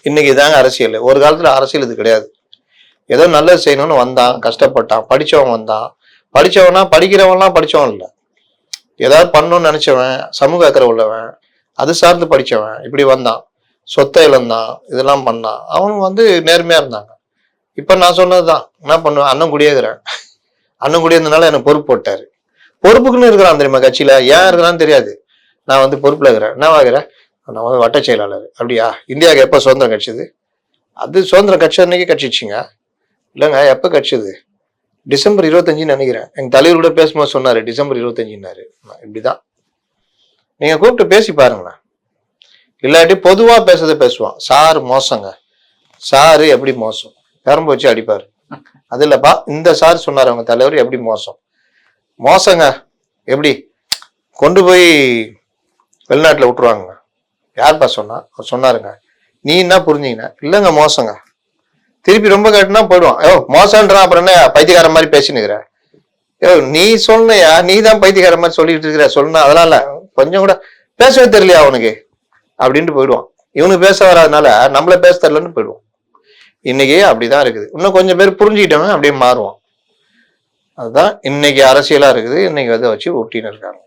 இன்னைக்கு இதாங்க அரசியல். ஒரு காலத்துல அரசியல் இது கிடையாது. ஏதோ நல்லது செய்யணும்னு வந்தான், கஷ்டப்பட்டான், படிச்சவன் வந்தான். படிச்சவனா படிக்கிறவன்லாம் படிச்சவன் இல்லை, ஏதாவது பண்ணணும்னு நினைச்சவன், சமூக அக்கறை உள்ளவன், அது சார்ந்து படிச்சவன் இப்படி வந்தான், சொத்தை இழந்தான், இதெல்லாம் பண்ணான். அவனும் நேர்மையா இருந்தாங்க. இப்ப நான் சொன்னதுதான் என்ன பண்ணுவேன், அண்ணன் குடியேறேன், அண்ணன் குடியிருந்தனால எனக்கு பொறுப்பு போட்டாரு. பொறுப்புக்குன்னு இருக்கிறான் தெரியுமா கட்சியில, ஏன் இருக்கிறான்னு தெரியாது. நான் பொறுப்புல இருக்கிறேன், என்ன ஆகிறேன், நான் வட்ட செயலாளர். அப்படியா, இந்தியாவுக்கு எப்ப சுதந்திரம் கிடைச்சது? அது சுதந்திரம் கட்சி அன்னைக்கு கட்சிச்சுங்க. இல்லைங்க, எப்ப கட்சிது? டிசம்பர் 25 நினைக்கிறேன். எங்க தலைவர் கூட பேசும்போது சொன்னாரு டிசம்பர் 25. இப்படிதான் நீங்க கூப்பிட்டு பேசி பாருங்களேன். இல்லாட்டி பொதுவா பேசுறத பேசுவான். சார் மோசங்க, சாரு எப்படி மோசம், பெரம்பு வச்சு அடிப்பாரு. அது இல்லப்பா, இந்த சார் சொன்னாரு அவங்க தலைவர் எப்படி மோசங்க, எப்படி கொண்டு போய் வெளிநாட்டுல விட்டுருவாங்க. யார்ப்பா சொன்னா? சொன்னாருங்க. நீ என்ன புரிஞ்சீங்கன்னா, இல்லைங்க மோசங்க. திருப்பி ரொம்ப கேட்டுனா போயிடுவான். மோசம்ன்றான், அப்புறம் என்ன பைத்தியக்கார மாதிரி பேசினுக்கிற? நீ சொன்னையா, நீ தான் பைத்தியக்கார மாதிரி சொல்லிட்டு இருக்கிற. சொன்னா அதெல்லாம் இல்ல, கொஞ்சம் கூட பேசவே தெரியலையா அவனுக்கு அப்படின்ட்டு போயிடுவான். இவனுக்கு பேச வராதனால நம்மள பேச தெரியலன்னு போயிடுவான். இன்னைக்கு அப்படிதான் இருக்குது. இன்னும் கொஞ்சம் பேர் புரிஞ்சுக்கிட்டவன் அப்படியே மாறுவான். அதுதான் இன்னைக்கு அரசியலா இருக்குது. இன்னைக்கு வச்சு ஒட்டின்னு இருக்காங்க.